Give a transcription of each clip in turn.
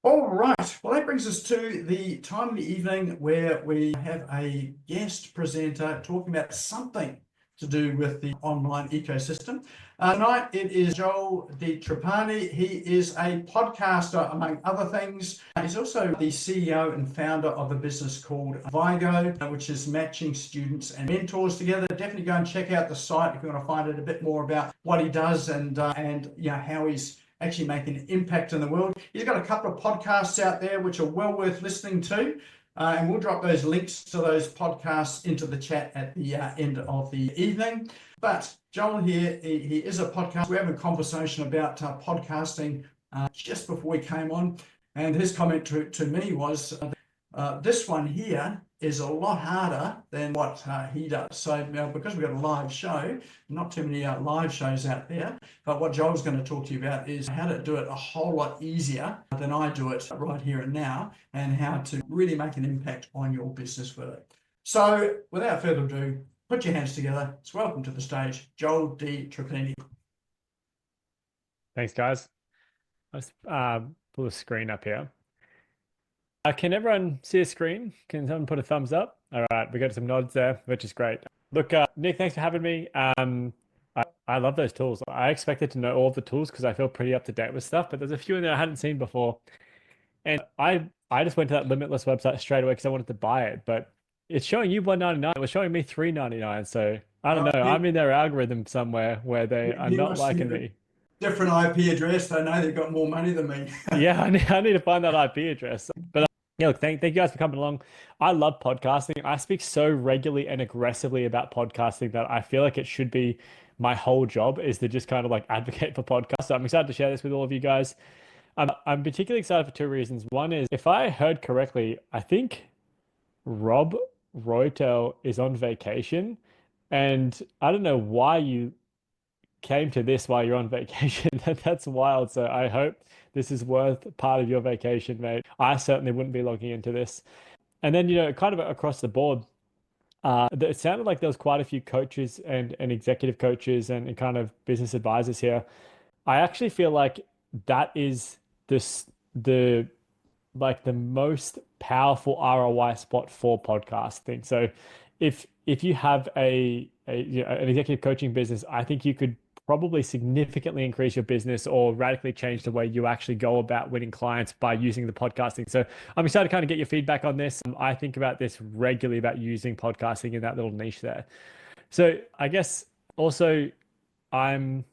All right. Well, that brings us to the time of the evening where we have a guest presenter talking about something to do with the online ecosystem. Tonight it is Joel Di Trapani. He is a podcaster, among other things. He's also the CEO and founder of a business called Vigo, which is matching students and mentors together. Definitely go and check out the site if you want to find out a bit more about what he does and how he's actually making an impact in the world. He's got a couple of podcasts out there which are well worth listening to. And we'll drop those links to those podcasts into the chat at the end of the evening. But Joel here, he is a podcast. We're having a conversation about podcasting just before we came on. And his comment to me was, this one here is a lot harder than what he does. So because we've got a live show, not too many live shows out there, but what Joel's going to talk to you about is how to do it a whole lot easier than I do it right here and now, and how to really make an impact on your business with it. So without further ado, put your hands together. It's welcome to the stage, Joel Di Trapani. Thanks, guys. Let's pull the screen up here. Can everyone see a screen? Can someone put a thumbs up? All right, we got some nods there, which is great. Look, Nick, thanks for having me. I love those tools. I expected to know all of the tools because I feel pretty up to date with stuff, but there's a few in there I hadn't seen before. And I just went to that Limitless website straight away because I wanted to buy it, but it's showing you $199. It was showing me $399. So I don't know. I'm in their algorithm somewhere where they are not liking me. Different IP address. They know they've got more money than me. Yeah, I need to find that IP address. But yeah, look, thank you guys for coming along. I love podcasting. I speak so regularly and aggressively about podcasting that I feel like it should be my whole job is to just kind of like advocate for podcasts. So I'm excited to share this with all of you guys. I'm particularly excited for two reasons. One is, if I heard correctly, I think Rob Roytel is on vacation, and I don't know why you came to this while you're on vacation. That's wild. So I hope this is worth part of your vacation, mate. I certainly wouldn't be logging into this. And then, kind of across the board, it sounded like there was quite a few coaches and executive coaches and kind of business advisors here. I actually feel like that is the most powerful ROI spot for podcasting. So if you have an executive coaching business, I think you could probably significantly increase your business or radically change the way you actually go about winning clients by using the podcasting. So I'm excited to kind of get your feedback on this. I think about this regularly, about using podcasting in that little niche there. So I guess also I'm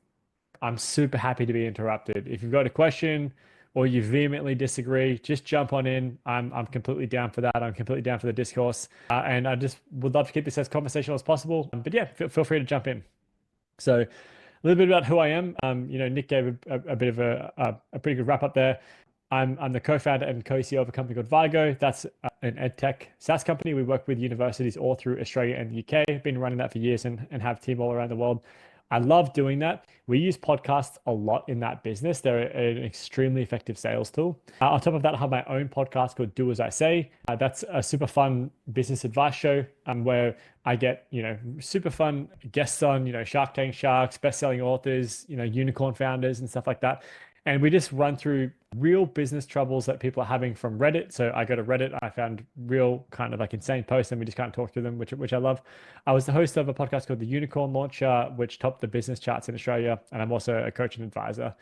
super happy to be interrupted. If you've got a question or you vehemently disagree, just jump on in. I'm completely down for that. I'm completely down for the discourse. And I just would love to keep this as conversational as possible. But yeah, feel free to jump in. So a little bit about who I am. Nick gave a bit of a pretty good wrap up there. I'm the co-founder and co-CEO of a company called Vigo. That's an edtech SaaS company. We work with universities all through Australia and the UK. I've been running that for years and have a team all around the world. I love doing that. We use podcasts a lot in that business. They're an extremely effective sales tool. On top of that, I have my own podcast called Do As I Say. That's a super fun business advice show where I get, super fun guests on, Shark Tank sharks, best-selling authors, unicorn founders and stuff like that. And we just run through real business troubles that people are having from Reddit. So I go to Reddit, I found real kind of like insane posts, and we just kind of talk through them, which I love. I was the host of a podcast called The Unicorn Launcher, which topped the business charts in Australia. And I'm also a coach and advisor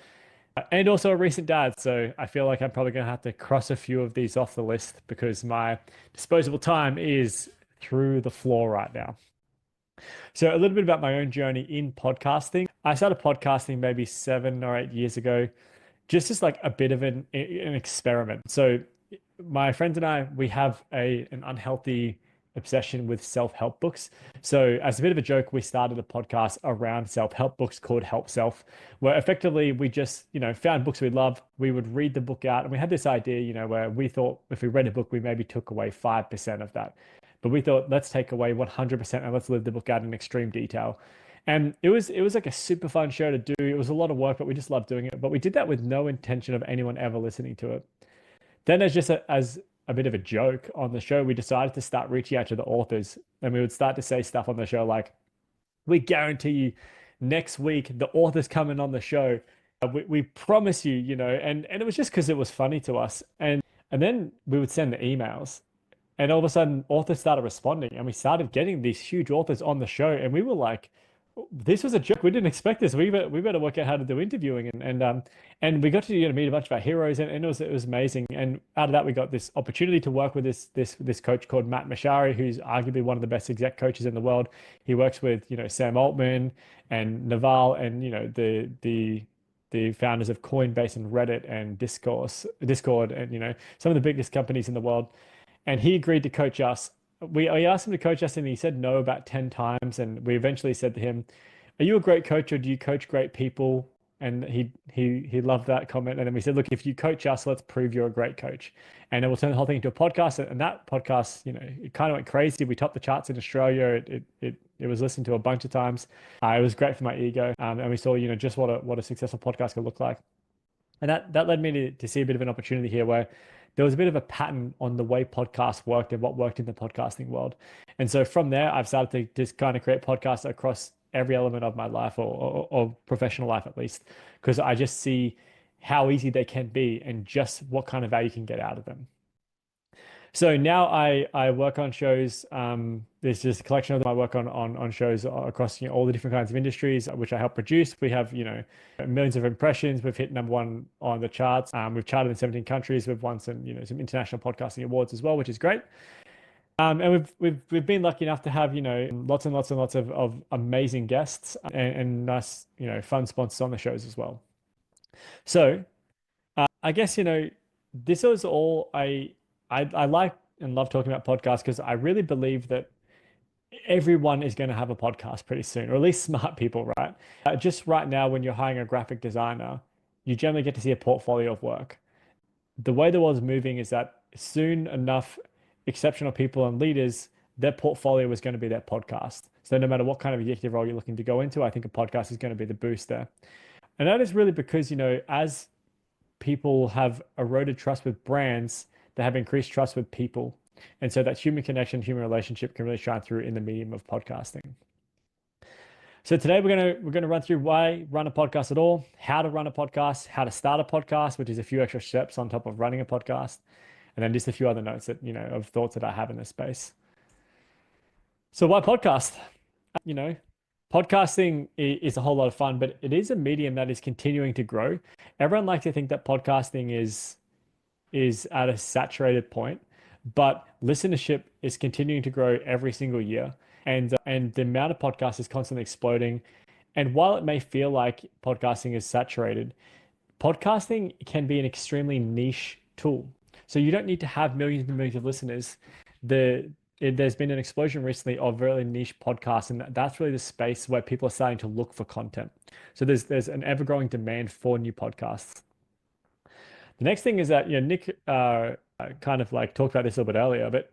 and also a recent dad. So I feel like I'm probably going to have to cross a few of these off the list because my disposable time is through the floor right now. So a little bit about my own journey in podcasting. I started podcasting maybe 7 or 8 years ago, just as like a bit of an experiment. So my friends and I, we have an unhealthy obsession with self-help books. So as a bit of a joke, we started a podcast around self-help books called Help Self, where effectively we just, found books we love. We would read the book out, and we had this idea, where we thought if we read a book, we maybe took away 5% of that. But we thought, let's take away 100% and let's live the book out in extreme detail. And it was like a super fun show to do. It was a lot of work, but we just loved doing it. But we did that with no intention of anyone ever listening to it. Then as a bit of a joke on the show, we decided to start reaching out to the authors, and we would start to say stuff on the show like, we guarantee you next week the author's coming on the show we promise you, and it was just because it was funny to us. And then we would send the emails, and all of a sudden authors started responding, and we started getting these huge authors on the show, and we were like, this was a joke. We didn't expect this. We better work out how to do interviewing, and we got to meet a bunch of our heroes, and it was amazing. And out of that, we got this opportunity to work with this coach called Matt Mashari, who's arguably one of the best exec coaches in the world. He works with Sam Altman and Naval, and the founders of Coinbase and Reddit and Discord, and some of the biggest companies in the world. And he agreed to coach us. I asked him to coach us, and he said no about 10 times. And we eventually said to him, "Are you a great coach, or do you coach great people?" And he loved that comment. And then we said, "Look, if you coach us, let's prove you're a great coach." And then we'll turn the whole thing into a podcast. And that podcast, it kind of went crazy. We topped the charts in Australia. It was listened to a bunch of times. It was great for my ego. And we saw, just what a successful podcast could look like. And that led me to see a bit of an opportunity here where there was a bit of a pattern on the way podcasts worked and what worked in the podcasting world. And so from there, I've started to just kind of create podcasts across every element of my life, or professional life at least, because I just see how easy they can be and just what kind of value you can get out of them. So now I work on shows. There's just a collection of them. I work on shows across all the different kinds of industries, which I help produce. We have millions of impressions. We've hit #1 on the charts. We've charted in 17 countries. We've won some international podcasting awards as well, which is great. And we've been lucky enough to have lots and lots and lots of amazing guests and nice fun sponsors on the shows as well. So I guess this is all I like and love talking about podcasts, because I really believe that everyone is going to have a podcast pretty soon, or at least smart people, right? Just right now, when you're hiring a graphic designer, you generally get to see a portfolio of work. The way the world is moving is that soon enough, exceptional people and leaders, their portfolio is going to be their podcast. So no matter what kind of executive role you're looking to go into, I think a podcast is going to be the boost there. And that is really because, as people have eroded trust with brands, they have increased trust with people. And so that human connection, human relationship can really shine through in the medium of podcasting. So today we're gonna run through why run a podcast at all, how to run a podcast, how to start a podcast, which is a few extra steps on top of running a podcast, and then just a few other notes that of thoughts that I have in this space. So why podcast? Podcasting is a whole lot of fun, but it is a medium that is continuing to grow. Everyone likes to think that podcasting is at a saturated point, but listenership is continuing to grow every single year, and the amount of podcasts is constantly exploding. And while it may feel like podcasting is saturated, podcasting can be an extremely niche tool. So you don't need to have millions and millions of listeners. There's been an explosion recently of really niche podcasts, and that's really the space where people are starting to look for content. So there's an ever-growing demand for new podcasts. The next thing is that Nick kind of like talked about this a little bit earlier, but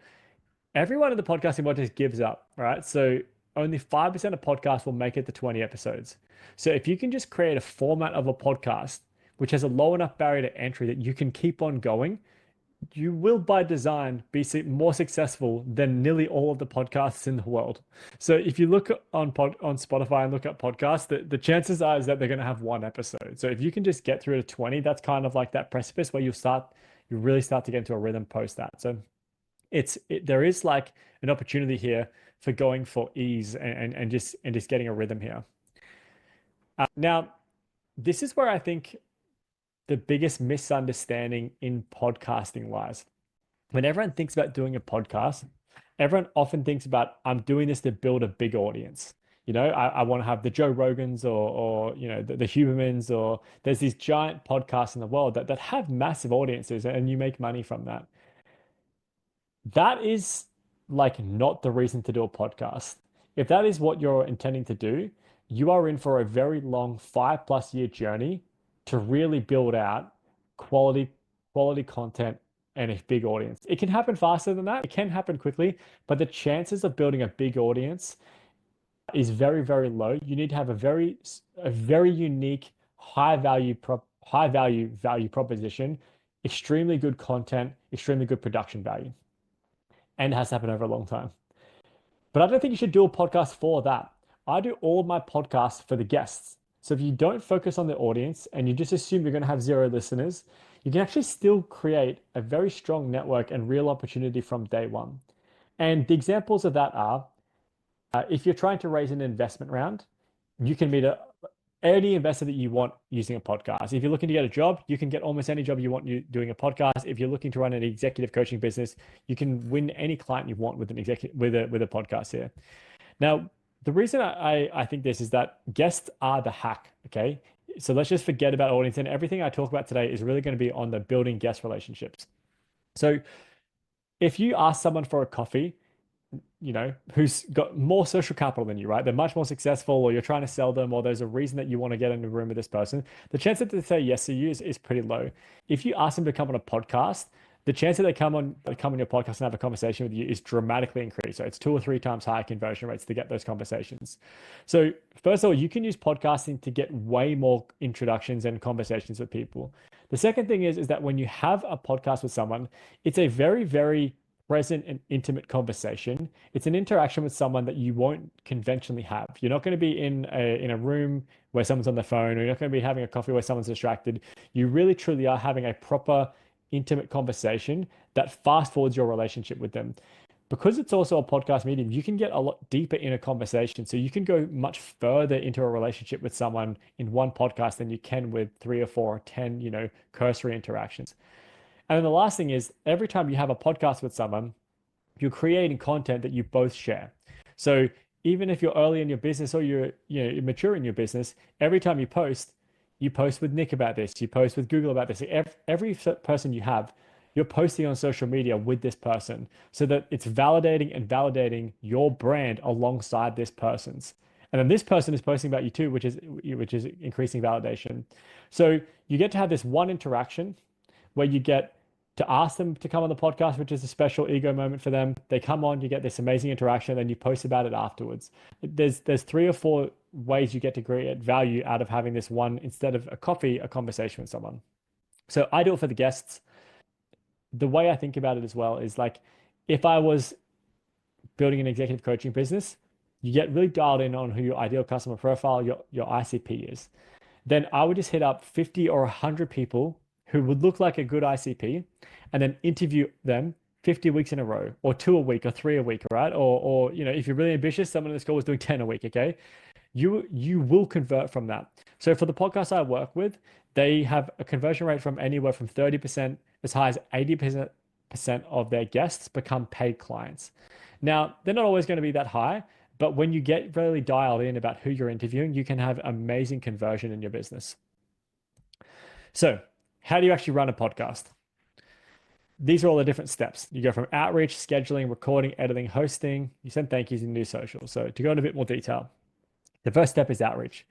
everyone in the podcasting world just gives up, right? So only 5% of podcasts will make it to 20 episodes. So if you can just create a format of a podcast which has a low enough barrier to entry that you can keep on going, you will by design be more successful than nearly all of the podcasts in the world. So if you look on Spotify and look at podcasts, the chances are is that they're going to have one episode. So if you can just get through to 20, that's kind of like that precipice where you really start to get into a rhythm post that. So there is like an opportunity here for going for ease and just getting a rhythm here. Now, this is where I think the biggest misunderstanding in podcasting lies. When everyone thinks about doing a podcast, everyone often thinks about, I'm doing this to build a big audience. I want to have the Joe Rogans or the Hubermans, or there's these giant podcasts in the world that have massive audiences, and you make money from that. That is like not the reason to do a podcast. If that is what you're intending to do, you are in for a very long 5+ year journey to really build out quality content and a big audience. It can happen faster than that. It can happen quickly, but the chances of building a big audience is very, very low. You need to have a very unique, high value proposition, extremely good content, extremely good production value, and it has to happen over a long time. But I don't think you should do a podcast for that. I do all of my podcasts for the guests. So if you don't focus on the audience and you just assume you're going to have zero listeners, you can actually still create a very strong network and real opportunity from day one. And the examples of that are if you're trying to raise an investment round, you can meet any investor that you want using a podcast. If you're looking to get a job, you can get almost any job you want doing a podcast. If you're looking to run an executive coaching business, you can win any client you want with an executive with a podcast here. Now, the reason I think this is that guests are the hack. Okay, so let's just forget about audience, and everything I talk about today is really going to be on the building guest relationships. So if you ask someone for a coffee, who's got more social capital than you, right? They're much more successful, or you're trying to sell them, or there's a reason that you want to get in a room with this person, the chance that they say yes to you is pretty low. If you ask them to come on a podcast, the chance that they come on your podcast and have a conversation with you is dramatically increased. So it's 2 or 3 times higher conversion rates to get those conversations. So first of all, you can use podcasting to get way more introductions and conversations with people. The second thing is that when you have a podcast with someone, it's a very, very present and intimate conversation. It's an interaction with someone that you won't conventionally have. You're not going to be in a room where someone's on the phone, or you're not going to be having a coffee where someone's distracted. You really truly are having a proper intimate conversation that fast forwards your relationship with them. Because it's also a podcast medium, you can get a lot deeper in a conversation. So you can go much further into a relationship with someone in one podcast than you can with 3 or 4 or 10, cursory interactions. And then the last thing is, every time you have a podcast with someone, you're creating content that you both share. So even if you're early in your business, or you're mature in your business, every time you post with Nick about this, you post with Google about this. Every person you have, you're posting on social media with this person, so that it's validating your brand alongside this person's. And then this person is posting about you too, which is increasing validation. So you get to have this one interaction where you get to ask them to come on the podcast, which is a special ego moment for them. They come on, you get this amazing interaction, then you post about it afterwards. There's 3 or 4 ways you get to create value out of having this one, instead of a coffee, a conversation with someone. So I do it for the guests. The way I think about it as well is like, if I was building an executive coaching business, you get really dialed in on who your ideal customer profile, your ICP is. Then I would just hit up 50 or 100 people who would look like a good ICP, and then interview them 50 weeks in a row, or 2 a week, or 3 a week, right? Or if you're really ambitious, someone in the school was doing 10 a week, okay? You will convert from that. So for the podcast I work with, they have a conversion rate from anywhere from 30% as high as 80% of their guests become paid clients. Now, they're not always going to be that high, but when you get really dialed in about who you're interviewing, you can have amazing conversion in your business. So how do you actually run a podcast? These are all the different steps. You go from outreach, scheduling, recording, editing, hosting. You send thank yous and do social. So to go into a bit more detail, the first step is outreach.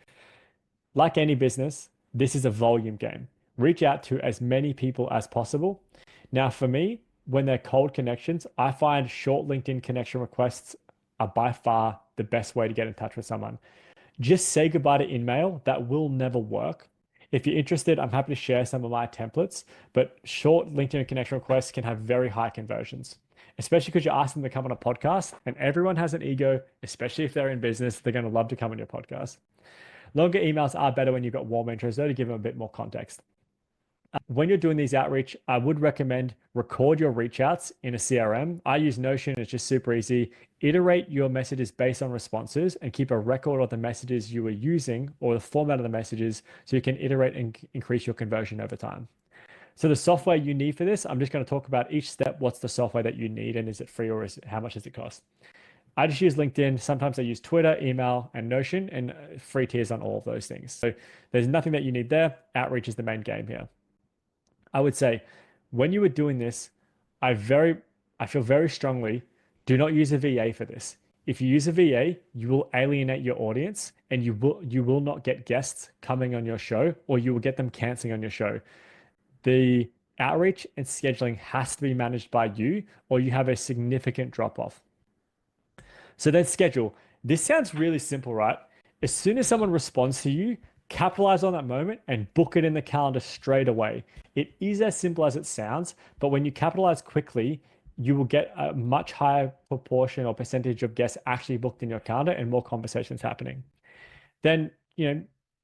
Like any business, this is a volume game. Reach out to as many people as possible. Now, for me, when they're cold connections, I find short LinkedIn connection requests are by far the best way to get in touch with someone. Just say goodbye to InMail. That will never work. If you're interested, I'm happy to share some of my templates, but short LinkedIn connection requests can have very high conversions, especially because you're asking them to come on a podcast, and everyone has an ego, especially if they're in business. They're going to love to come on your podcast. Longer emails are better when you've got warm intros, though, to give them a bit more context. When you're doing these outreach, I would recommend record your reach outs in a CRM. I use Notion. It's just super easy. Iterate your messages based on responses, and keep a record of the messages you were using, or the format of the messages, so you can iterate and increase your conversion over time. So the software you need for this, I'm just going to talk about each step. What's the software that you need, and is it free, or how much does it cost? I just use LinkedIn. Sometimes I use Twitter, email, and Notion, and free tiers on all of those things. So there's nothing that you need there. Outreach is the main game here. I would say when you were doing this, I feel very strongly, do not use a VA for this. If you use a VA, you will alienate your audience, and you will not get guests coming on your show, or you will get them canceling on your show. The outreach and scheduling has to be managed by you, or you have a significant drop off. So then schedule. This sounds really simple, right? As soon as someone responds to you, capitalize on that moment and book it in the calendar straight away. It is as simple as it sounds, but when you capitalize quickly, you will get a much higher proportion or percentage of guests actually booked in your calendar, and more conversations happening. Then,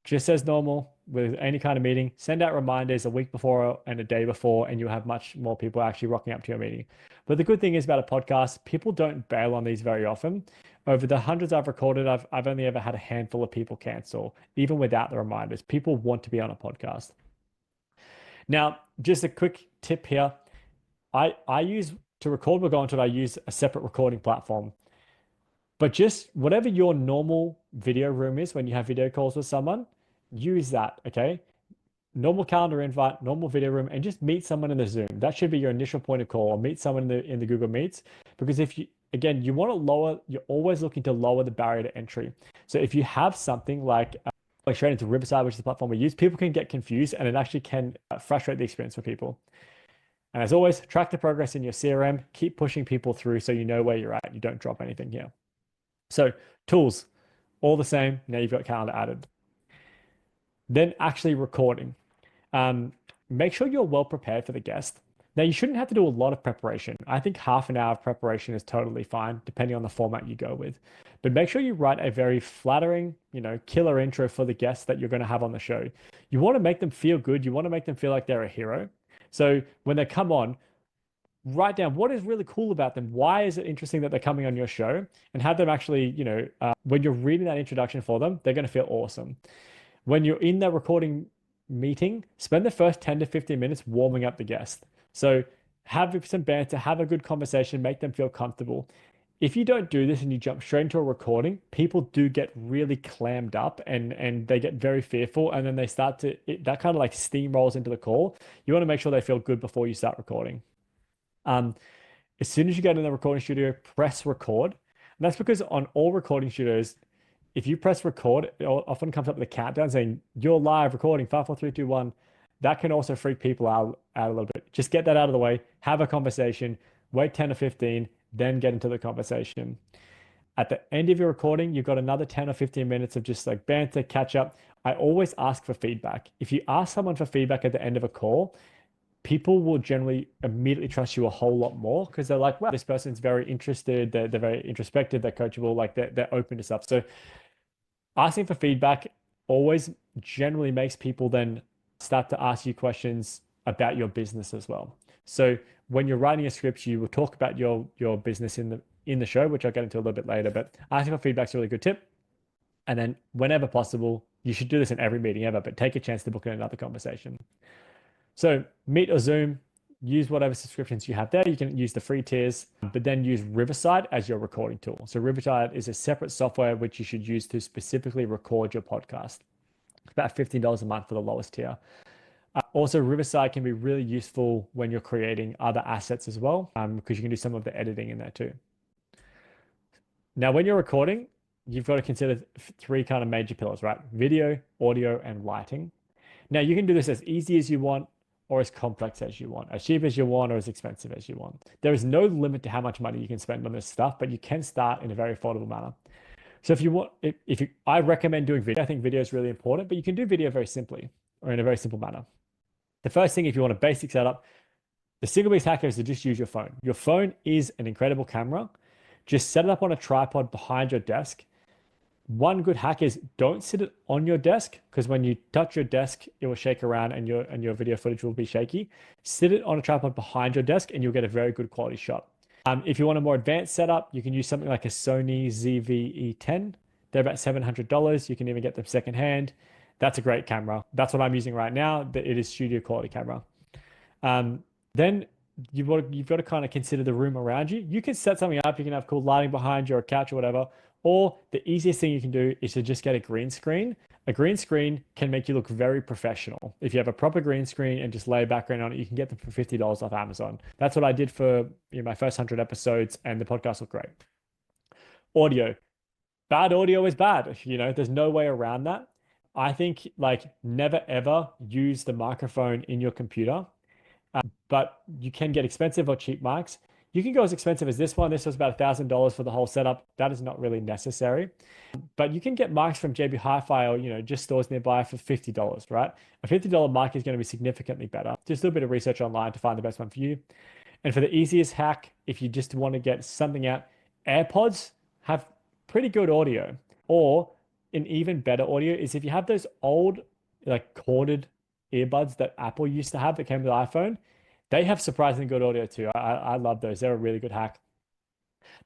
just as normal with any kind of meeting, send out reminders a week before and a day before, and you'll have much more people actually rocking up to your meeting. But the good thing is about a podcast, people don't bail on these very often. Over the hundreds I've recorded, I've only ever had a handful of people cancel, even without the reminders. People want to be on a podcast. Now, just a quick tip here. I use to record, we'll go into it, I use a separate recording platform. But just whatever your normal video room is when you have video calls with someone, use that, okay? Normal calendar invite, normal video room, and just meet someone in the Zoom. That should be your initial point of call, or meet someone in the Google Meets. Because if you, again, you want to lower, you're always looking to lower the barrier to entry. So if you have something like straight into Riverside, which is the platform we use, people can get confused and it actually can frustrate the experience for people. And as always, track the progress in your CRM, keep pushing people through so you know where you're at. You don't drop anything here. So tools, all the same. Now you've got calendar added. Then actually recording. Make sure you're well prepared for the guest. Now you shouldn't have to do a lot of preparation. I think half an hour of preparation is totally fine, depending on the format you go with. But make sure you write a very flattering, killer intro for the guests that you're going to have on the show. You want to make them feel good. You want to make them feel like they're a hero. So when they come on, write down what is really cool about them. Why is it interesting that they're coming on your show? And have them actually, when you're reading that introduction for them, they're going to feel awesome. When you're in that recording meeting, spend the first 10 to 15 minutes warming up the guest. So have some banter, have a good conversation, make them feel comfortable. If you don't do this and you jump straight into a recording, people do get really clammed up and they get very fearful, and then they start to, that kind of like steamrolls into the call. You want to make sure they feel good before you start recording. As soon as you get in the recording studio, press record. And that's because on all recording studios, if you press record, it often comes up with a countdown saying you're live recording 5, 4, 3, 2, 1. That can also freak people out a little bit. Just get that out of the way, have a conversation, wait 10 or 15, then get into the conversation. At the end of your recording, you've got another 10 or 15 minutes of just like banter, catch up. I always ask for feedback. If you ask someone for feedback at the end of a call, people will generally immediately trust you a whole lot more because they're like, wow, this person's very interested, they're very introspective, they're coachable, like they're open to stuff. So asking for feedback always generally makes people then start to ask you questions about your business as well. So when you're writing a script, you will talk about your business in the show, which I'll get into a little bit later, but asking for feedback is a really good tip. And then whenever possible, you should do this in every meeting ever, but take a chance to book in another conversation. So Meet or Zoom, use whatever subscriptions you have there. You can use the free tiers, but then use Riverside as your recording tool. So Riverside is a separate software which you should use to specifically record your podcast. It's about $15 a month for the lowest tier. Also, Riverside can be really useful when you're creating other assets as well, because you can do some of the editing in there too. Now, when you're recording, you've got to consider 3 kind of major pillars, right? Video, audio, and lighting. Now, you can do this as easy as you want, or as complex as you want, as cheap as you want, or as expensive as you want. There is no limit to how much money you can spend on this stuff, but you can start in a very affordable manner. So if you want, I recommend doing video. I think video is really important, but you can do video very simply or in a very simple manner. The first thing, if you want a basic setup, the single biggest hack is to just use your phone. Your phone is an incredible camera. Just set it up on a tripod behind your desk. One good hack is don't sit it on your desk, because when you touch your desk, it will shake around and your video footage will be shaky. Sit it on a tripod behind your desk and you'll get a very good quality shot. If you want a more advanced setup, you can use something like a Sony ZV-E10. They're about $700. You can even get them secondhand. That's a great camera. That's what I'm using right now. It is studio quality camera. Then you've got to kind of consider the room around you. You can set something up. You can have cool lighting behind you or a couch or whatever. Or the easiest thing you can do is to just get a green screen. A green screen can make you look very professional. If you have a proper green screen and just lay a background on it, you can get them for $50 off Amazon. That's what I did for my first 100 episodes, and the podcast looked great. Audio. Bad audio is bad. There's no way around that. I think never ever use the microphone in your computer, but you can get expensive or cheap mics. You can go as expensive as this one. This was about $1,000 for the whole setup. That is not really necessary. But you can get mics from JB Hi-Fi or, just stores nearby for $50, right? A $50 mic is going to be significantly better. Just do a bit of research online to find the best one for you. And for the easiest hack, if you just want to get something out, AirPods have pretty good audio. Or an even better audio is if you have those old like corded earbuds that Apple used to have that came with the iPhone. They have surprisingly good audio too. I love those. They're a really good hack.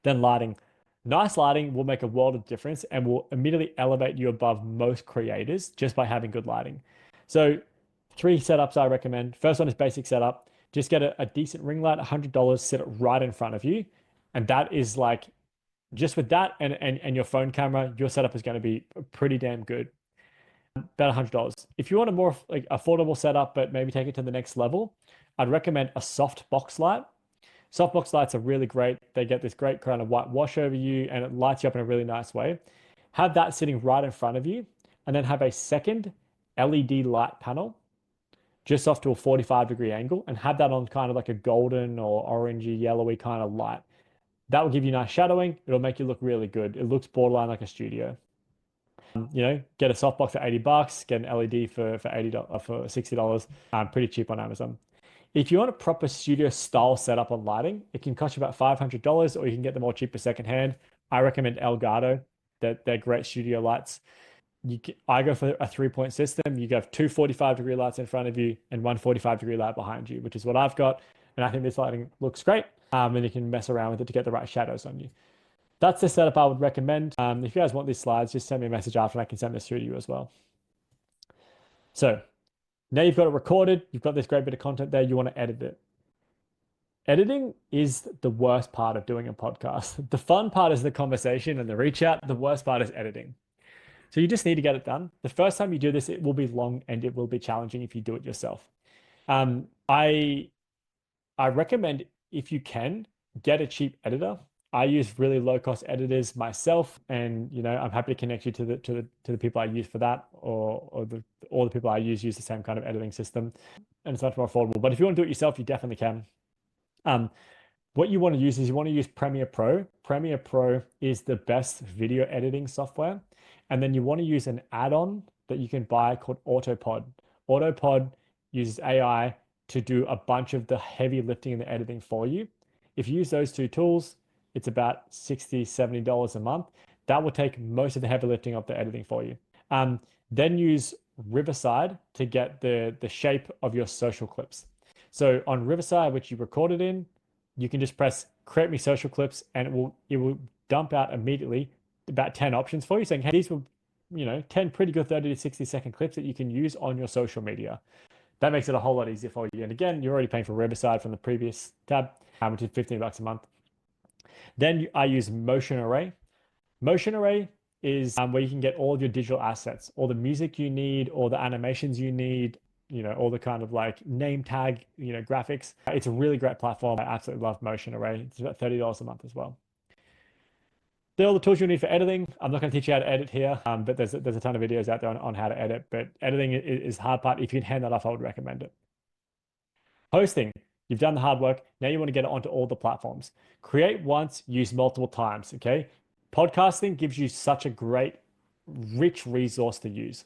Then lighting. Nice lighting will make a world of difference and will immediately elevate you above most creators just by having good lighting. So 3 setups I recommend. First one is basic setup. Just get a decent ring light, $100, sit it right in front of you. And that is like, just with that and your phone camera, your setup is going to be pretty damn good. About $100. If you want a more like affordable setup, but maybe take it to the next level, I'd recommend a soft box light. Softbox lights are really great. They get this great kind of white wash over you and it lights you up in a really nice way. Have that sitting right in front of you and then have a second LED light panel just off to a 45-degree angle and have that on kind of like a golden or orangey, yellowy kind of light. That will give you nice shadowing. It'll make you look really good. It looks borderline like a studio. Get a softbox for $80, get an LED for $80 for $60. Pretty cheap on Amazon. If you want a proper studio style setup on lighting, it can cost you about $500 or you can get them all cheaper secondhand. I recommend Elgato. They're great studio lights. I go for a 3-point system. You have two 45-degree lights in front of you and one 45-degree light behind you, which is what I've got. And I think this lighting looks great. And you can mess around with it to get the right shadows on you. That's the setup I would recommend. If you guys want these slides, just send me a message after and I can send this through to you as well. So now you've got it recorded. You've got this great bit of content there. You want to edit it. Editing is the worst part of doing a podcast. The fun part is the conversation and the reach out. The worst part is editing. So you just need to get it done. The first time you do this, it will be long and it will be challenging if you do it yourself. I recommend, if you can, get a cheap editor. I use really low cost editors myself, and I'm happy to connect you to the people I use for that, or all the people I use the same kind of editing system, and it's much more affordable. But if you want to do it yourself, you definitely can. What you want to use is you want to use Premiere Pro. Premiere Pro is the best video editing software, and then you want to use an add-on that you can buy called Autopod. Autopod uses AI to do a bunch of the heavy lifting and the editing for you. If you use those two tools, it's about $60, $70 a month. That will take most of the heavy lifting of the editing for you. Then use Riverside to get the shape of your social clips. So on Riverside, which you recorded in, you can just press create me social clips and it will dump out immediately about 10 options for you saying, hey, these were 10 pretty good 30 to 60-second clips that you can use on your social media. That makes it a whole lot easier for you. And again, you're already paying for Riverside from the previous tab, which is $15 a month. Then I use Motion Array. Motion Array is where you can get all of your digital assets, all the music you need, all the animations you need, all the kind of like name tag, graphics. It's a really great platform. I absolutely love Motion Array. It's about $30 a month as well. They're all the tools you need for editing. I'm not going to teach you how to edit here, but there's a ton of videos out there on how to edit. But editing is the hard part. If you can hand that off, I would recommend it. Hosting. You've done the hard work. Now you want to get it onto all the platforms. Create once, use multiple times, okay? Podcasting gives you such a great, rich resource to use.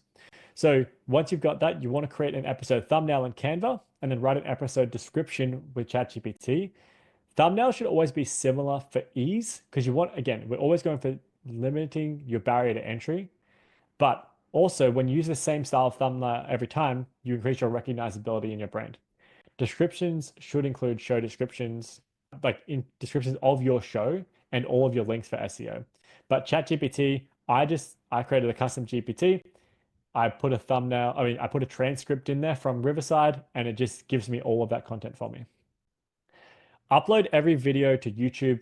So once you've got that, you want to create an episode thumbnail in Canva and then write an episode description with ChatGPT. Thumbnail should always be similar for ease because we're always going for limiting your barrier to entry. But also when you use the same style of thumbnail every time, you increase your recognizability in your brand. Descriptions should include show descriptions, like in descriptions of your show and all of your links for SEO. But ChatGPT, I created a custom GPT. I put a transcript in there from Riverside and it just gives me all of that content for me. Upload every video to YouTube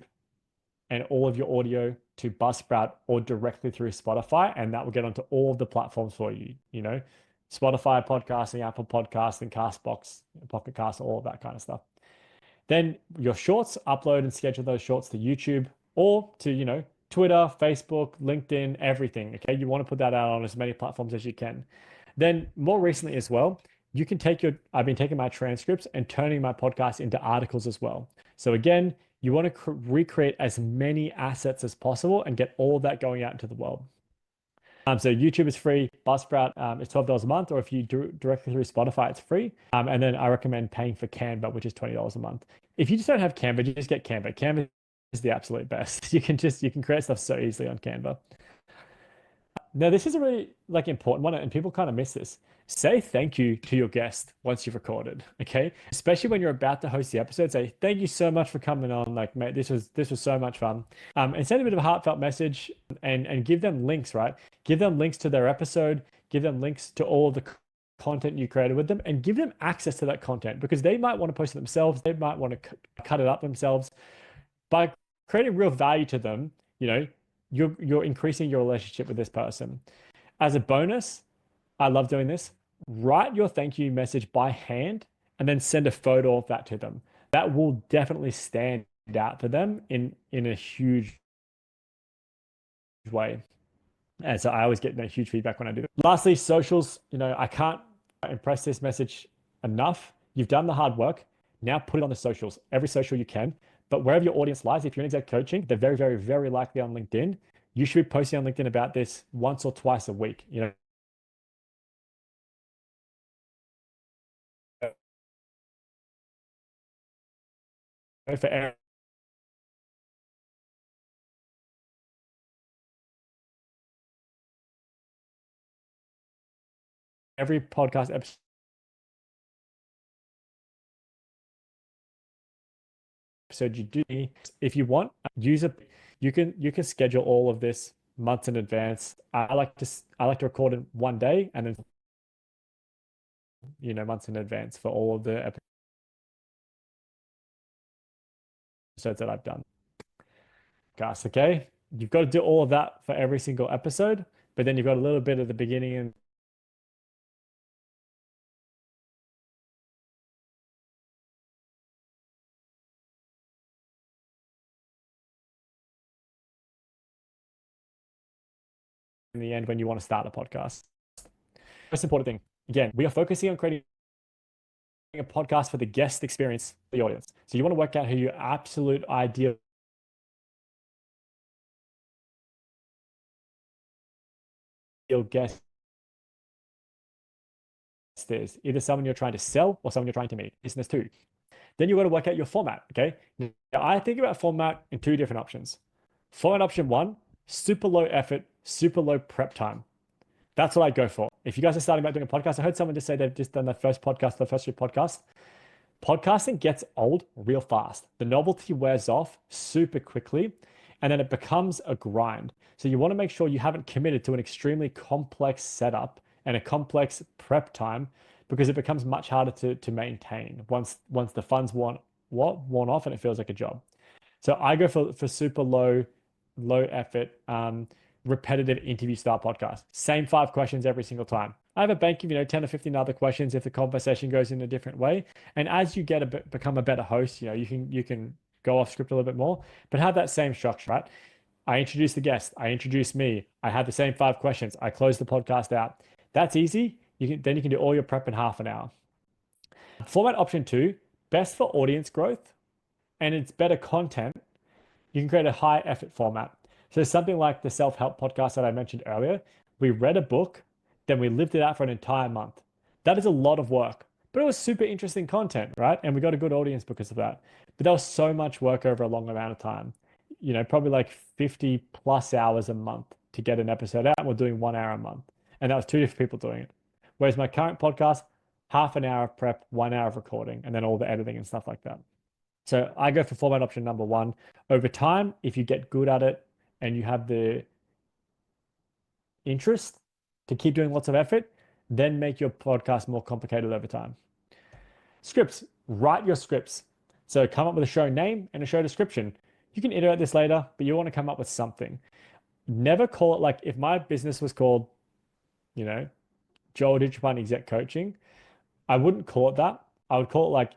and all of your audio to Buzzsprout or directly through Spotify, and that will get onto all of the platforms for you, Spotify podcasting, Apple podcasting, Castbox, Pocket Cast, all of that kind of stuff. Then your shorts, upload and schedule those shorts to YouTube or to, Twitter, Facebook, LinkedIn, everything. Okay. You want to put that out on as many platforms as you can. Then more recently as well, you can I've been taking my transcripts and turning my podcast into articles as well. So again, you want to recreate as many assets as possible and get all of that going out into the world. So YouTube is free, Buzzsprout is $12 a month, or if you do directly through Spotify, it's free. And then I recommend paying for Canva, which is $20 a month. If you just don't have Canva, you just get Canva. Canva is the absolute best. You can create stuff so easily on Canva. Now, this is a really like important one, and people kind of miss this. Say thank you to your guest once you've recorded, okay? Especially when you're about to host the episode, say thank you so much for coming on. Like, mate, this was so much fun. And send a bit of a heartfelt message, and give them links, right? Give them links to their episode, give them links to all of the content you created with them, and give them access to that content because they might want to post it themselves. They might want to cut it up themselves. By creating real value to them, you're increasing your relationship with this person. As a bonus, I love doing this. Write your thank you message by hand and then send a photo of that to them. That will definitely stand out to them in a huge way. And so I always get that huge feedback when I do that. Lastly, socials. I can't impress this message enough. You've done the hard work. Now put it on the socials, every social you can. But wherever your audience lies, if you're in exec coaching, they're very, very, very likely on LinkedIn. You should be posting on LinkedIn about this once or twice a week. For every podcast episode you do, if you want, you can schedule all of this months in advance. I like to record in one day and then months in advance for all of the episodes that I've done. Guys, okay? You've got to do all of that for every single episode, but then you've got a little bit at the beginning and in the end when you want to start a podcast. Most important thing, again, we are focusing on creating a podcast for the guest experience, the audience. So you want to work out who your absolute ideal guest is, either someone you're trying to sell or someone you're trying to meet. Business too. Then you got to work out your format. Okay. Now, I think about format in two different options. Format option one, super low effort, super low prep time. That's what I go for. If you guys are starting about doing a podcast, I heard someone just say they've just done their first podcast, their first few podcasts. Podcasting gets old real fast. The novelty wears off super quickly, and then it becomes a grind. So you want to make sure you haven't committed to an extremely complex setup and a complex prep time because it becomes much harder to maintain once the funds worn off and it feels like a job. So I go for super low effort, repetitive interview style podcast. Same 5 questions every single time. I have a bank of 10 or 15 other questions if the conversation goes in a different way. And as you become a better host, you can go off script a little bit more, but have that same structure, right? I introduce the guest, I introduce me, I have the same 5 questions, I close the podcast out. That's easy. Then you can do all your prep in half an hour. Format option 2, best for audience growth, and it's better content. You can create a high effort format. So something like the self-help podcast that I mentioned earlier, we read a book, then we lived it out for an entire month. That is a lot of work, but it was super interesting content, right? And we got a good audience because of that. But that was so much work over a long amount of time, probably like 50 plus hours a month to get an episode out. And we're doing 1 hour a month. And that was 2 different people doing it. Whereas my current podcast, half an hour of prep, 1 hour of recording, and then all the editing and stuff like that. So I go for format option number 1. Over time, if you get good at it and you have the interest to keep doing lots of effort, then make your podcast more complicated over time. Scripts, write your scripts. So come up with a show name and a show description. You can iterate this later, but you want to come up with something. Never call it, like, if my business was called, Joel Di Trapani Exec Coaching, I wouldn't call it that. I would call it like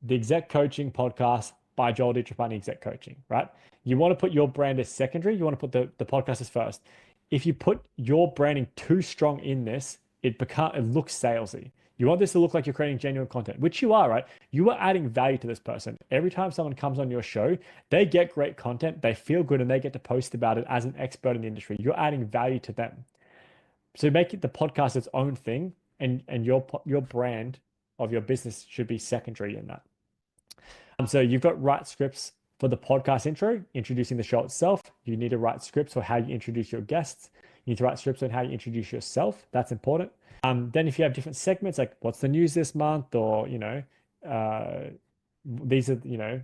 the Exec Coaching Podcast by Joel Di Trapani Exec Coaching, right? You want to put your brand as secondary. You want to put the podcast as first. If you put your branding too strong in this, it looks salesy. You want this to look like you're creating genuine content, which you are, right? You are adding value to this person. Every time someone comes on your show, they get great content, they feel good, and they get to post about it as an expert in the industry. You're adding value to them. So make it the podcast its own thing, and your brand of your business should be secondary in that. So you've got write scripts for the podcast intro, introducing the show itself. You need to write scripts for how you introduce your guests. You need to write scripts on how you introduce yourself. That's important. Then if you have different segments, like what's the news this month, or, these are,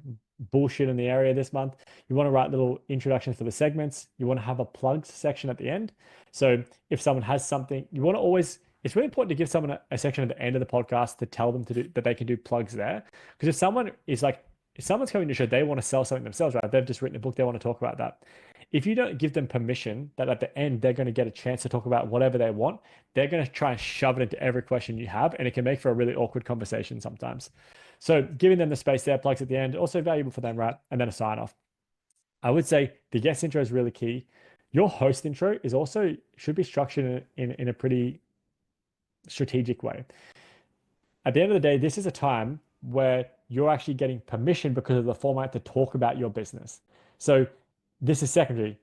bullshit in the area this month. You want to write little introductions for the segments. You want to have a plugs section at the end. So if someone has something, you want to always, it's really important to give someone a section at the end of the podcast to tell them to do that they can do plugs there. Because if someone's coming to your show, they want to sell something themselves, right? They've just written a book, they want to talk about that. If you don't give them permission that at the end they're going to get a chance to talk about whatever they want, they're going to try and shove it into every question you have, and it can make for a really awkward conversation sometimes. So giving them the space there, plugs at the end, also valuable for them, right? And then a sign off. I would say the guest intro is really key. Your host intro should be structured in a pretty strategic way. At the end of the day, this is a time where you're actually getting permission because of the format to talk about your business. So this is secondary.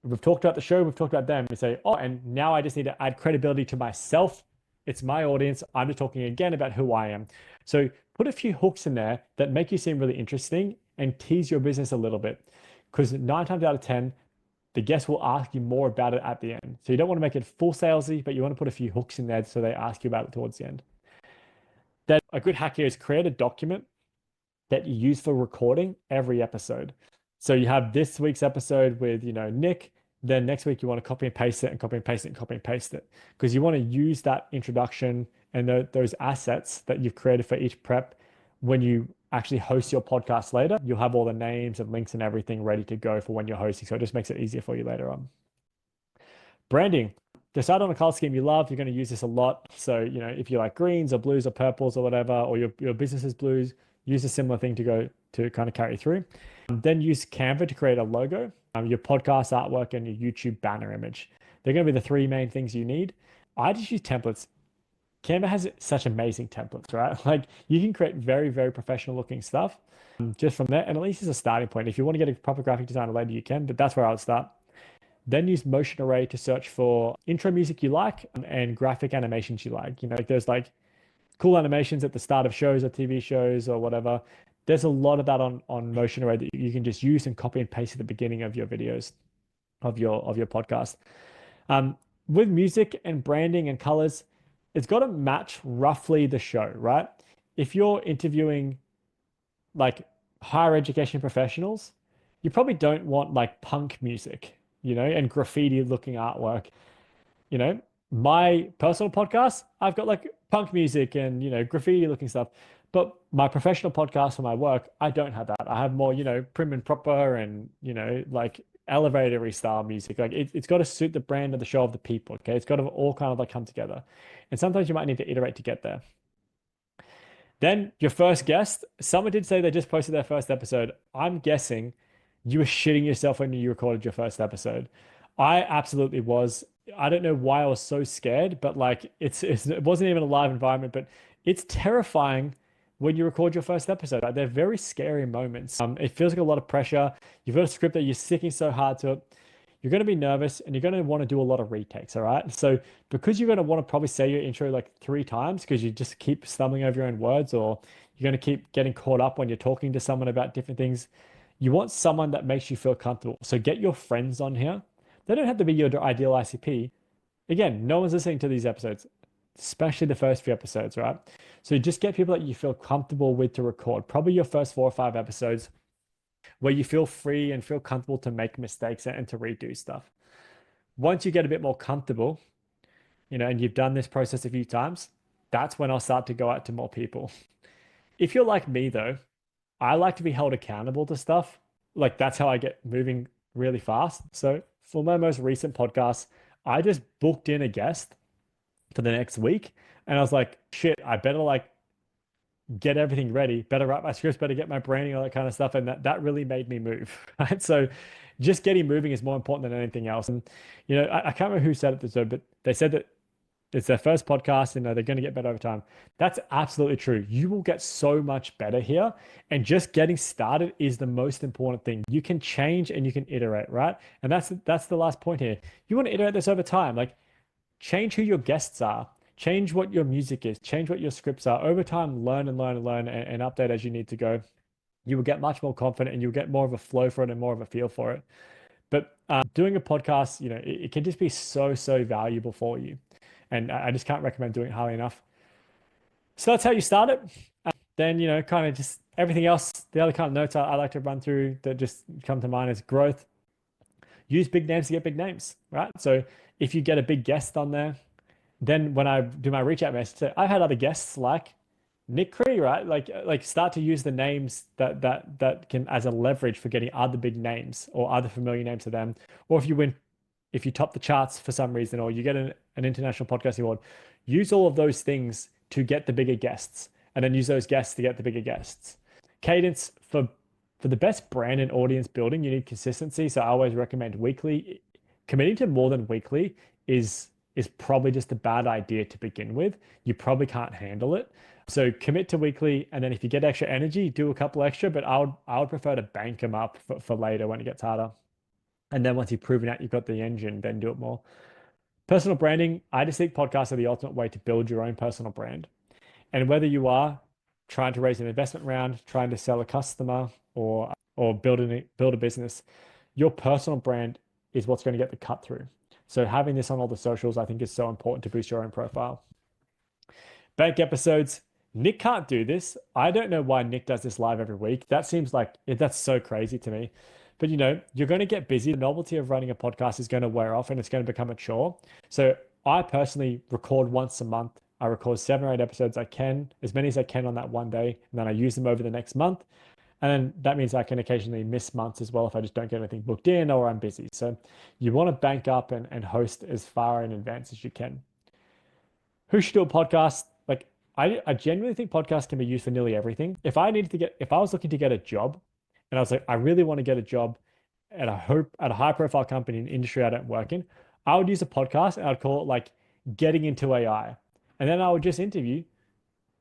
We've talked about the show, we've talked about them. We say, oh, and now I just need to add credibility to myself. It's my audience. I'm just talking again about who I am. So put a few hooks in there that make you seem really interesting and tease your business a little bit. Because 9 times out of 10, the guest will ask you more about it at the end. So you don't want to make it full salesy, but you want to put a few hooks in there so they ask you about it towards the end. Then a good hack here is create a document that you use for recording every episode. So you have this week's episode with, Nick, then next week you want to copy and paste it and copy and paste it and copy and paste it, because you want to use that introduction and those assets that you've created for each prep. When you actually host your podcast later, you'll have all the names and links and everything ready to go for when you're hosting. So it just makes it easier for you later on. Branding. Decide on a color scheme you love. You're going to use this a lot. So, if you like greens or blues or purples or whatever, or your business is blues, use a similar thing to kind of carry through. Then use Canva to create a logo, your podcast artwork, and your YouTube banner image. They're going to be the 3 main things you need. I just use templates. Canva has such amazing templates, right? Like you can create very, very professional looking stuff just from there. And at least it's a starting point. If you want to get a proper graphic designer later, you can, but that's where I would start. Then use Motion Array to search for intro music you like and graphic animations you like. There's like cool animations at the start of shows or TV shows or whatever. There's a lot of that on Motion Array that you can just use and copy and paste at the beginning of your videos, of your podcast. With music and branding and colors, it's got to match roughly the show, right? If you're interviewing like higher education professionals, you probably don't want like punk music, and graffiti looking artwork. My personal podcast, I've got like punk music and, graffiti looking stuff. But my professional podcast for my work, I don't have that. I have more, prim and proper and, like elevator-y style music. Like it's got to suit the brand of the show of the people. Okay. It's got to all kind of like come together. And sometimes you might need to iterate to get there. Then your first guest, someone did say they just posted their first episode. I'm guessing you were shitting yourself when you recorded your first episode. I absolutely was. I don't know why I was so scared, but like it wasn't even a live environment, but it's terrifying when you record your first episode. They're very scary moments. It feels like a lot of pressure. You've got a script that you're sticking so hard to it. You're going to be nervous and you're going to want to do a lot of retakes. All right. So because you're going to want to probably say your intro like 3 times because you just keep stumbling over your own words, or you're going to keep getting caught up when you're talking to someone about different things. You want someone that makes you feel comfortable. So get your friends on here. They don't have to be your ideal ICP. Again, no one's listening to these episodes, especially the first few episodes, right? So just get people that you feel comfortable with to record. Probably your first 4 or 5 episodes where you feel free and feel comfortable to make mistakes and to redo stuff. Once you get a bit more comfortable, and you've done this process a few times, that's when I'll start to go out to more people. If you're like me though, I like to be held accountable to stuff. Like that's how I get moving really fast. So for my most recent podcast, I just booked in a guest for the next week. And I was like, shit, I better like get everything ready, better write my scripts, better get my branding, all that kind of stuff. And that really made me move, right? So just getting moving is more important than anything else. And, I can't remember who said it, but they said that it's their first podcast and they're going to get better over time. That's absolutely true. You will get so much better here. And just getting started is the most important thing. You can change and you can iterate, right? And that's the last point here. You want to iterate this over time. Like change who your guests are, change what your music is, change what your scripts are. Over time, learn and update as you need to go. You will get much more confident and you'll get more of a flow for it and more of a feel for it. But doing a podcast, it can just be so, so valuable for you. And I just can't recommend doing it highly enough. So that's how you start it. Then, kind of just everything else, the other kind of notes I like to run through that just come to mind is growth. Use big names to get big names, right? So if you get a big guest on there, then when I do my reach out message, so I've had other guests like Nick Cree, right? Like start to use the names that can as a leverage for getting other big names or other familiar names to them. Or if you top the charts for some reason, or you get an international podcasting award, use all of those things to get the bigger guests, and then use those guests to get the bigger guests. Cadence for the best brand and audience building, you need consistency. So I always recommend weekly. Committing to more than weekly is probably just a bad idea to begin with. You probably can't handle it. So commit to weekly, and then if you get extra energy, do a couple extra. But I would prefer to bank them up for later when it gets harder. And then once you've proven out you've got the engine, then do it more. Personal branding, I just think podcasts are the ultimate way to build your own personal brand. And whether you are trying to raise an investment round, trying to sell a customer, or build a business, your personal brand is what's going to get the cut through. So having this on all the socials, I think, is so important to boost your own profile. Bank episodes. Nick can't do this. I don't know why Nick does this live every week. That seems like that's so crazy to me. But you're going to get busy. The novelty of running a podcast is going to wear off and it's going to become a chore. So I personally record once a month. I record 7 or 8 episodes as many as I can on that one day, and then I use them over the next month. And then that means I can occasionally miss months as well if I just don't get anything booked in or I'm busy. So you want to bank up and host as far in advance as you can. Who should do a podcast? Like I genuinely think podcasts can be used for nearly everything. If I was looking to get a job and I was like, I really want to get a job at a high profile company in an industry I don't work in, I would use a podcast and I'd call it like getting into AI. And then I would just interview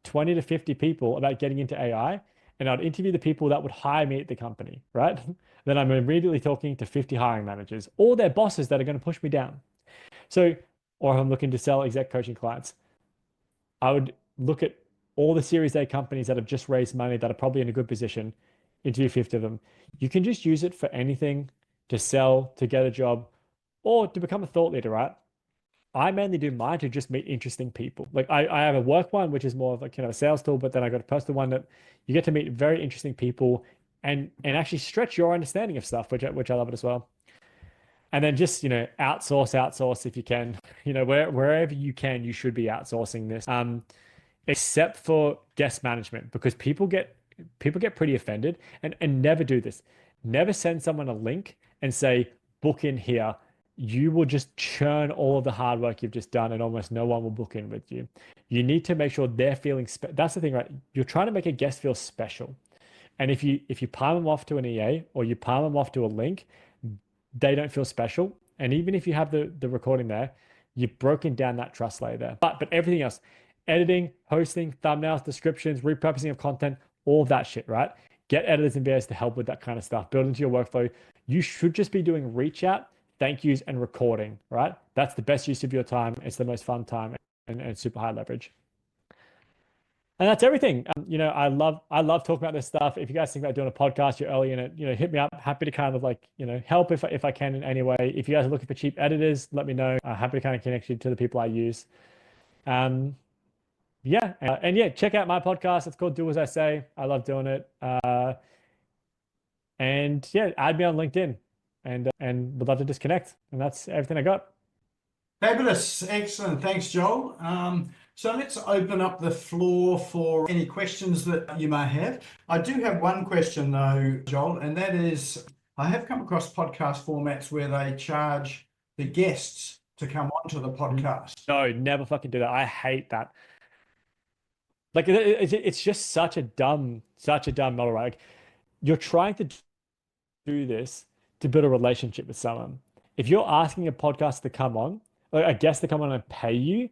20 to 50 people about getting into AI. And I'd interview the people that would hire me at the company, right? Then I'm immediately talking to 50 hiring managers or their bosses that are going to push me down. So, or if I'm looking to sell exec coaching clients, I would look at all the Series A companies that have just raised money that are probably in a good position, interview 50 of them. You can just use it for anything, to sell, to get a job, or to become a thought leader, right? I mainly do mine to just meet interesting people. Like I have a work one, which is more of like, a sales tool, but then I got a personal one that you get to meet very interesting people and actually stretch your understanding of stuff, which I love it as well. And then just, outsource if you can, wherever you can, you should be outsourcing this. Except for guest management, because people get pretty offended, and never do this. Never send someone a link and say, book in here. You will just churn all of the hard work you've just done and almost no one will book in with you. You need to make sure they're feeling, that's the thing, right? You're trying to make a guest feel special. And if you palm them off to an EA or you palm them off to a link, they don't feel special. And even if you have the recording there, you've broken down that trust layer there. But everything else, editing, hosting, thumbnails, descriptions, repurposing of content, all of that shit, right? Get editors and VAs to help with that kind of stuff. Build into your workflow. You should just be doing reach out, thank yous, and recording, right? That's the best use of your time. It's the most fun time and super high leverage. And that's everything. I love talking about this stuff. If you guys think about doing a podcast, you're early in it, hit me up. Happy to kind of help if I can in any way. If you guys are looking for cheap editors, let me know. Happy to kind of connect you to the people I use. And check out my podcast. It's called Do As I Say. I love doing it. Add me on LinkedIn and would love to disconnect. And that's everything I got. Fabulous. Excellent. Thanks, Joel. So let's open up the floor for any questions that you may have. I do have one question though, Joel, and that is, I have come across podcast formats where they charge the guests to come onto the podcast. No, never fucking do that. I hate that. Like it's just such a dumb model, right? Like, you're trying to do this to build a relationship with someone. If you're asking a podcast to come on, like a guest to come on and pay you,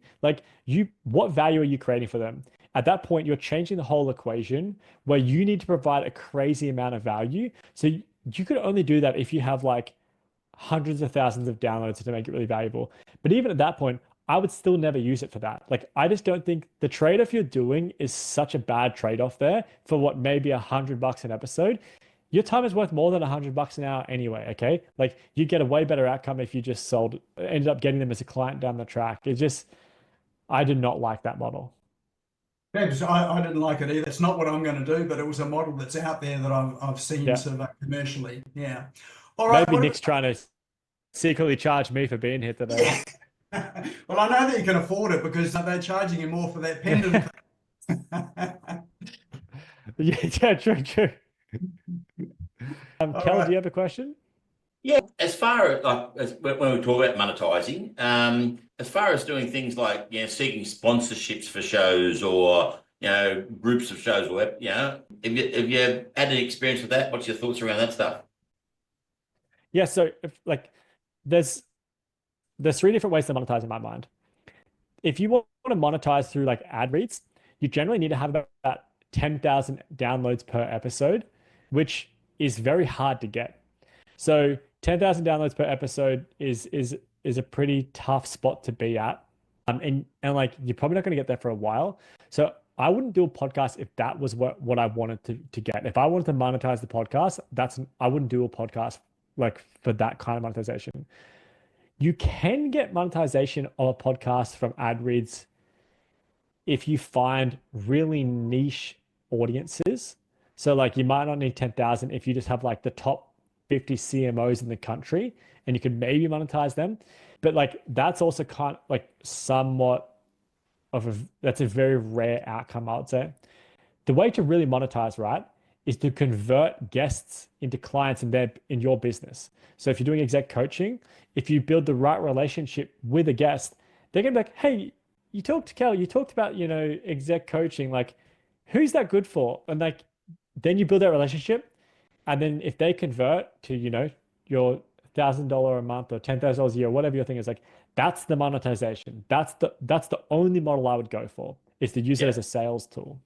what value are you creating for them? At that point, you're changing the whole equation where you need to provide a crazy amount of value. So you could only do that if you have like hundreds of thousands of downloads to make it really valuable. But even at that point, I would still never use it for that. Like, I just don't think the trade-off you're doing is such a bad trade-off there for what maybe $100 an episode. your time is worth more than $100 an hour anyway. Okay. Like you get a way better outcome if you just ended up getting them as a client down the track. I did not like that model. Yeah, I didn't like it either. It's not what I'm going to do, but it was a model that's out there that I've seen Yeah. sort of commercially. Yeah. All right. Maybe Nick's trying to secretly charge me for being here today. Well, I know that you can afford it because they're charging you more for that pendant. Yeah, true. All Kel, do right. you have a question? Yeah, as far as when we talk about monetizing, as far as doing things like seeking sponsorships for shows or groups of shows, or have you had any experience with that? What's your thoughts around that stuff? Yeah, so there's three different ways to monetize in my mind. If you want to monetize through like ad reads, you generally need to have about 10,000 downloads per episode, which is very hard to get. So 10,000 downloads per episode is a pretty tough spot to be at. And like you're probably not going to get there for a while. So I wouldn't do a podcast if that was what I wanted to get. If I wanted to monetize the podcast, I wouldn't do a podcast like for that kind of monetization. You can get monetization of a podcast from ad reads if you find really niche audiences. So like you might not need 10,000 if you just have like the top 50 CMOs in the country and you could maybe monetize them. But like that's also kind of like somewhat that's a very rare outcome, I would say. The way to really monetize, right, is to convert guests into clients in your business. So if you're doing exec coaching, if you build the right relationship with a guest, they're gonna be like, hey, you talked to Kelly, you talked about, exec coaching, like who's that good for? And like then you build that relationship. And then if they convert to, your $1,000 a month or $10,000 a year, whatever your thing is, like that's the monetization. That's the only model I would go for, is to use it as a sales tool.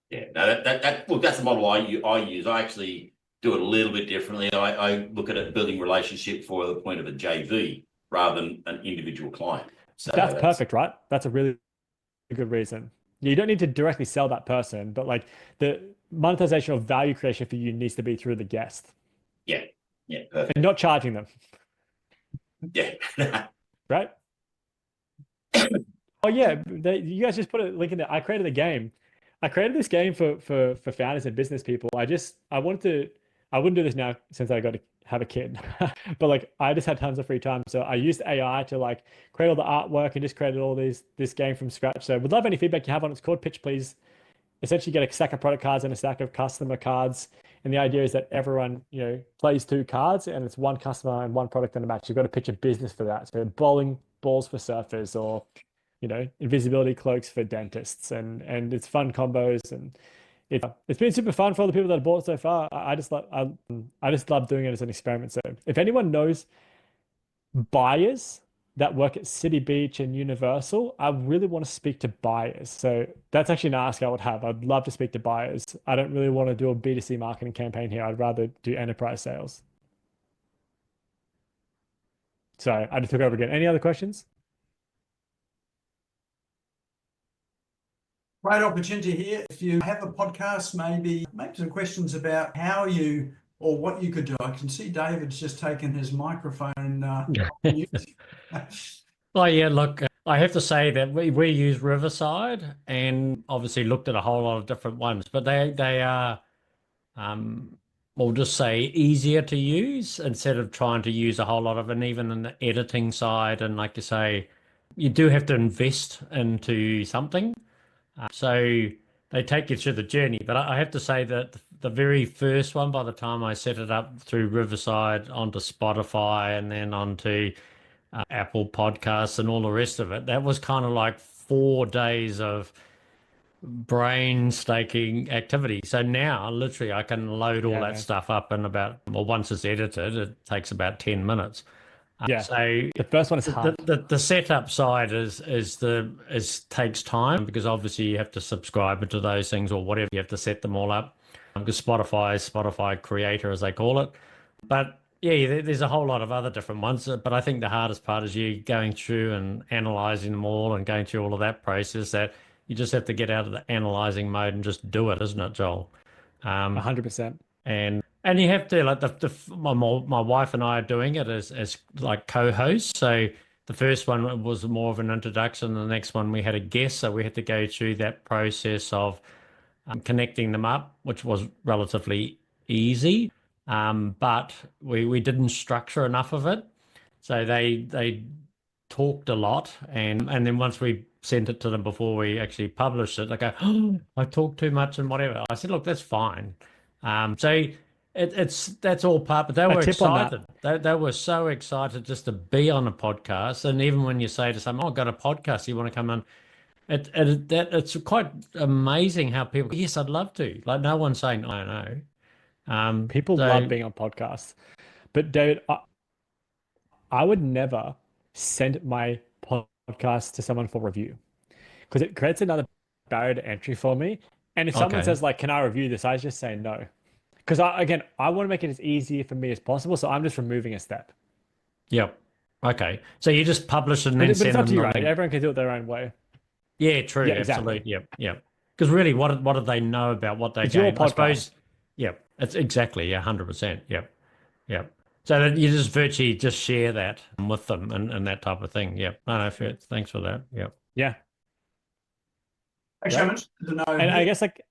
Yeah, no, look, that's the model I use. I actually do it a little bit differently. I look at it building relationship for the point of a JV rather than an individual client. So that's perfect, right? That's a really good reason. You don't need to directly sell that person, but like the monetization or value creation for you needs to be through the guest. Yeah, perfect. And not charging them. Yeah. Right? Oh yeah, you guys just put a link in there. I created a game. I created this game for founders and business people. I wouldn't do this now since I got to have a kid, but like I just had tons of free time. So I used AI to like create all the artwork and just created all this game from scratch. So would love any feedback you have on it. It's called Pitch Please. Essentially get a stack of product cards and a stack of customer cards. And the idea is that everyone, plays two cards and it's one customer and one product in a match. You've got to pitch a business for that. So bowling balls for surfers or, invisibility cloaks for dentists and it's fun combos and it's been super fun for all the people that have bought so far. I just love doing it as an experiment. So if anyone knows buyers that work at City Beach and Universal, I really want to speak to buyers. So that's actually an ask I would have. I'd love to speak to buyers. I don't really want to do a B2C marketing campaign here. I'd rather do enterprise sales. Sorry, I just took over again. Any other questions? Great opportunity here. If you have a podcast, maybe make some questions about how you or what you could do. I can see David's just taken his microphone mute. Oh yeah, look, I have to say that we use Riverside and obviously looked at a whole lot of different ones, but they are we'll just say easier to use instead of trying to use a whole lot of, and even in the editing side, and like you say, you do have to invest into something. So they take you through the journey. But I have to say that the very first one, by the time I set it up through Riverside onto Spotify and then onto Apple Podcasts and all the rest of it, that was kind of like 4 days of brain staking activity. So now literally I can load all that stuff up in once it's edited, it takes about 10 minutes. Yeah. So the first one is hard. The setup side takes time because obviously you have to subscribe to those things or whatever. You have to set them all up because Spotify Creator as they call it. But yeah, there's a whole lot of other different ones. But I think the hardest part is you going through and analyzing them all and going through all of that process. That you just have to get out of the analyzing mode and just do it, isn't it, Joel? 100%. And And you have to like my wife and I are doing it as like co-hosts. So the first one was more of an introduction. The next one we had a guest, so we had to go through that process of connecting them up, which was relatively easy. But we didn't structure enough of it. So they talked a lot, and then once we sent it to them before we actually published it, they go, "Oh, I talked too much and whatever." I said, "Look, that's fine." So that's all part, but they A were tip on that. excited. They were so excited just to be on a podcast. And even when you say to someone, "Oh, I've got a podcast, you want to come on?" It's quite amazing how people, yes, I'd love to. Like no one's saying, I don't know. People love being on podcasts. But David, I would never send my podcast to someone for review because it creates another barrier to entry for me. And if someone Okay. says like, "Can I review this?" I just say no. Because again, I want to make it as easy for me as possible. So I'm just removing a step. Yep. Okay. So you just publish it and But, then but it's send up to them you, the right? link. Everyone can do it their own way. Yeah, true. Yeah, Absolutely. exactly. Yep. Yep. Because really, what do they know about what they It's your gain? I suppose. podcast. Yep. It's exactly. Yeah. 100%. Yep. Yep. So that you just virtually just share that with them and that type of thing. Yep. No, fair. Thanks for that. Yep. Yeah. Actually, I'm Right. interested to know. And I guess like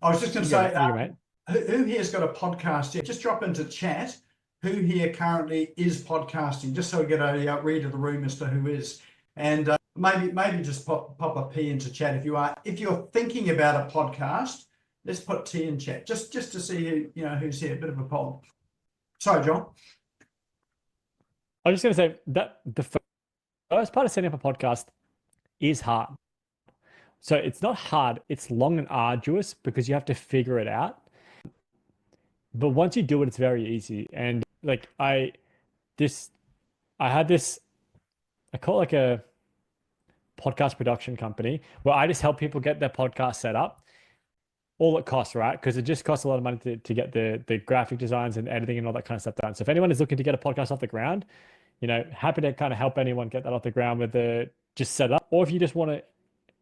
I was just going to you go, say, mate. You go, mate. who here's got a podcast? Yeah, just drop into chat. Who here currently is podcasting? Just so we get a read of the room as to who is, and maybe just pop a P into chat if you are. If you're thinking about a podcast, let's put T in chat just to see who's here. A bit of a poll. Sorry, John. I was just going to say that the first part of setting up a podcast is hard. So it's not hard, it's long and arduous because you have to figure it out. But once you do it, it's very easy. And like I had this, I call it like a podcast production company where I just help people get their podcast set up. All it costs, right? Because it just costs a lot of money to get the graphic designs and editing and all that kind of stuff done. So if anyone is looking to get a podcast off the ground, happy to kind of help anyone get that off the ground with the just set up. Or if you just want to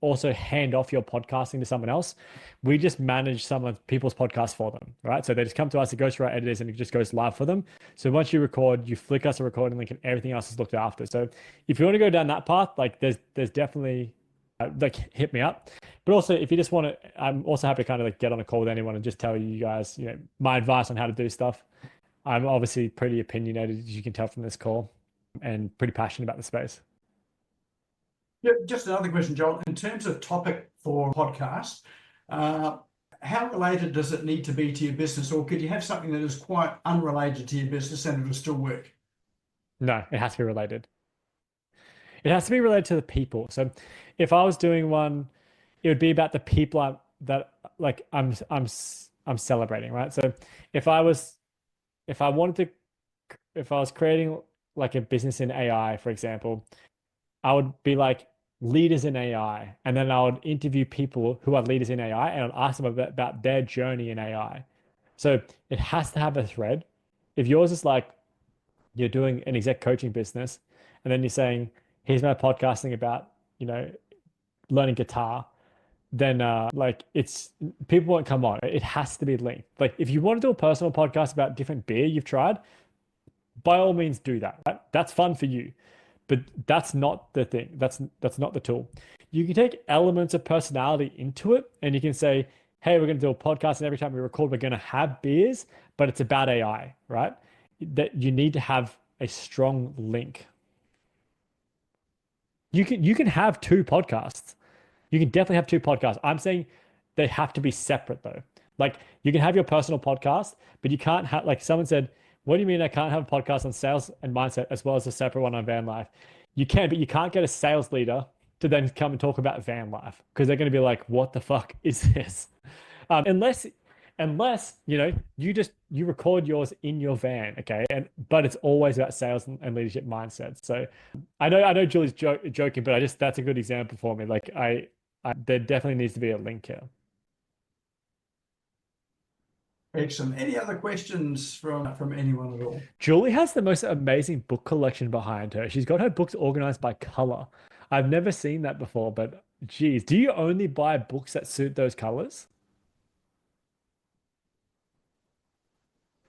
also hand off your podcasting to someone else, we just manage some of people's podcasts for them, right? So they just come to us, it goes through our editors and it just goes live for them. So once you record, you flick us a recording link and everything else is looked after. So if you want to go down that path, like there's definitely like hit me up. But also if you just want to, I'm also happy to kind of like get on a call with anyone and just tell you guys, my advice on how to do stuff. I'm obviously pretty opinionated, as you can tell from this call, and pretty passionate about the space. Yeah, just another question, Joel. In terms of topic for podcast, how related does it need to be to your business, or could you have something that is quite unrelated to your business and it'll still work? No, it has to be related. It has to be related to the people. So if I was doing one, it would be about the people I'm celebrating, right? So if I was creating like a business in AI, for example, I would be like leaders in AI, and then I would interview people who are leaders in AI, and I'd ask them about their journey in AI. So it has to have a thread. If yours is like you're doing an exec coaching business, and then you're saying, "Here's my podcasting about learning guitar," then like it's people won't come on. It has to be linked. Like if you want to do a personal podcast about different beer you've tried, by all means do that. Right? That's fun for you. But that's not the thing. That's not the tool. You can take elements of personality into it and you can say, hey, we're going to do a podcast and every time we record, we're going to have beers, but it's about AI, right? That you need to have a strong link. You can have two podcasts. You can definitely have two podcasts. I'm saying they have to be separate though. Like you can have your personal podcast, but you can't have, like someone said, what do you mean I can't have a podcast on sales and mindset as well as a separate one on van life? You can, but you can't get a sales leader to then come and talk about van life because they're going to be like, what the fuck is this? Unless you record yours in your van, okay, but it's always about sales and leadership mindset. So I know Julie's joking, but that's a good example for me. Like there definitely needs to be a link here. Excellent. Any other questions from anyone at all? Julie has the most amazing book collection behind her. She's got her books organized by color. I've never seen that before, but geez, do you only buy books that suit those colors?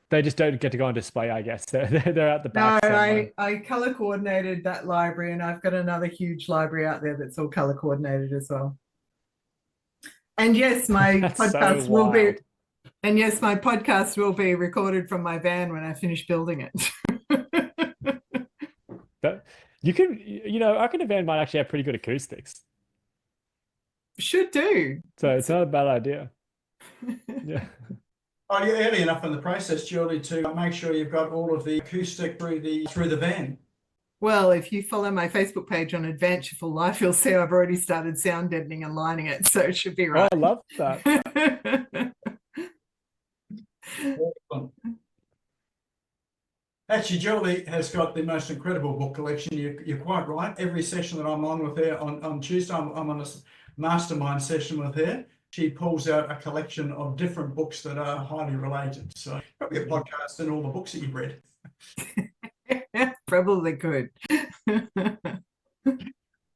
They just don't get to go on display, I guess. They're at the No, back somewhere. I color coordinated that library, and I've got another huge library out there that's all color coordinated as well. And yes, my That's so podcast will be, wild. and yes, my podcast will be recorded from my van when I finish building it. But you could, I reckon a van might actually have pretty good acoustics. Should do. So it's not a bad idea. Yeah. Oh, you're early enough in the process, Julie, to make sure you've got all of the acoustic through the van. Well, if you follow my Facebook page on Adventureful Life, you'll see I've already started sound deadening and lining it, so it should be right. Oh, I love that. Excellent. Actually, Julie has got the most incredible book collection. You're quite right. Every session that I'm on with her on Tuesday, I'm on a mastermind session with her. She pulls out a collection of different books that are highly related. So probably a podcast and all the books that you've read. Probably could.